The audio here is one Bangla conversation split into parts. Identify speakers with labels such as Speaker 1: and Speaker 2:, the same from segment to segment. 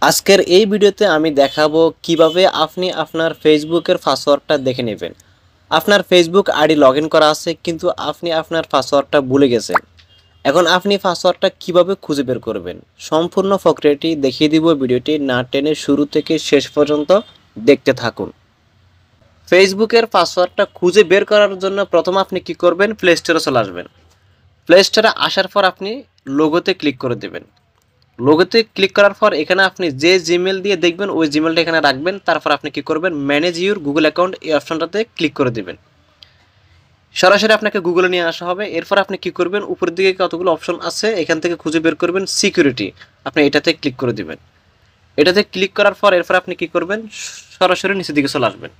Speaker 1: আজকের এই ভিডিওতে আমি দেখাবো কিভাবে আপনি আপনার ফেসবুকের পাসওয়ার্ডটা দেখে নেবেন। আপনার ফেসবুক আইডি লগ ইন করা আছে কিন্তু আপনি আপনার পাসওয়ার্ডটা ভুলে গেছেন। এখন আপনি পাসওয়ার্ডটা কিভাবে খুঁজে বের করবেন সম্পূর্ণ প্রক্রিয়াটি দেখিয়ে দিব। ভিডিওটি না টেনে শুরু থেকে শেষ পর্যন্ত দেখতে থাকুন। ফেসবুকের পাসওয়ার্ডটা খুঁজে বের করার জন্য প্রথম আপনি কি করবেন, প্লে স্টোরে চলে আসবেন। প্লে স্টোরে আসার পর আপনি লোগোতে ক্লিক করে দেবেন। লোগোতে ক্লিক করার পর এখানে আপনি যে জিমেল দিয়ে দেখবেন ওই জিমেলটা এখানে রাখবেন। তারপর আপনি কি করবেন, ম্যানেজ ইউর গুগল অ্যাকাউন্ট এই অপশনটাতে ক্লিক করে দেবেন। সরাসরি আপনাকে গুগলে নিয়ে আসা হবে। এরপর আপনি কি করবেন, উপরের দিকে কতগুলো অপশন আছে এখান থেকে খুঁজে বের করবেন সিকিউরিটি, আপনি এটাতে ক্লিক করে দিবেন। এটাতে ক্লিক করার পর এরপর আপনি কি করবেন, সরাসরি নিচের দিকে চলে আসবেন।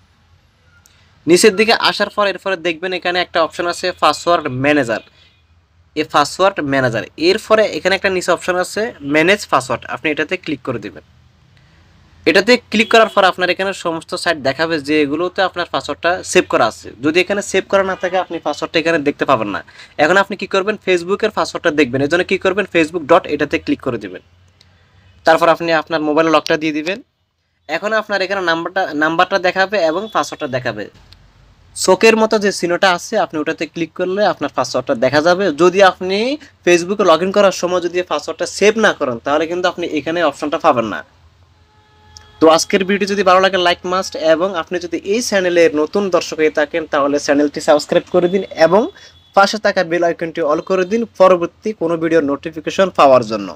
Speaker 1: নিচের দিকে আসার পর এরপরে দেখবেন এখানে একটা অপশন আছে পাসওয়ার্ড ম্যানেজার, এই পাসওয়ার্ড ম্যানেজার। এরপরে এখানে একটা নিচে অপশন আছে ম্যানেজ পাসওয়ার্ড, আপনি এটাতে ক্লিক করে দিবেন। এটাতে ক্লিক করার পর আপনার এখানে সমস্ত সাইট দেখাবে যে এগুলোতে আপনার পাসওয়ার্ডটা সেভ করা আছে। যদি এখানে সেভ করা না থাকে আপনি পাসওয়ার্ডটা এখানে দেখতে পাবেন না। এখন আপনি কি করবেন, ফেসবুকের পাসওয়ার্ডটা দেখবেন। এর জন্য কি করবেন, ফেসবুক ডট এটাতে ক্লিক করে দিবেন। তারপর আপনি আপনার মোবাইলে লকটা দিয়ে দিবেন। এখন আপনার এখানে নাম্বারটা দেখাবে এবং পাসওয়ার্ডটা দেখাবে। চোখের মতো যে চিহ্নটা আছে আপনি ওটাতে ক্লিক করলে আপনার পাসওয়ার্ডটা দেখা যাবে। যদি আপনি ফেসবুকে লগ ইন করার সময় যদি পাসওয়ার্ডটা সেভ না করেন তাহলে কিন্তু আপনি এখানে অপশনটা পাবেন না। তো আজকের ভিডিও যদি ভালো লাগে লাইক মাস্ট, এবং আপনি যদি এই চ্যানেলের নতুন দর্শক হয়ে থাকেন তাহলে চ্যানেলটি সাবস্ক্রাইব করে দিন এবং পাশে থাকা বেল আইকনটি অল করে দিন পরবর্তী কোনো ভিডিওর নোটিফিকেশন পাওয়ার জন্য।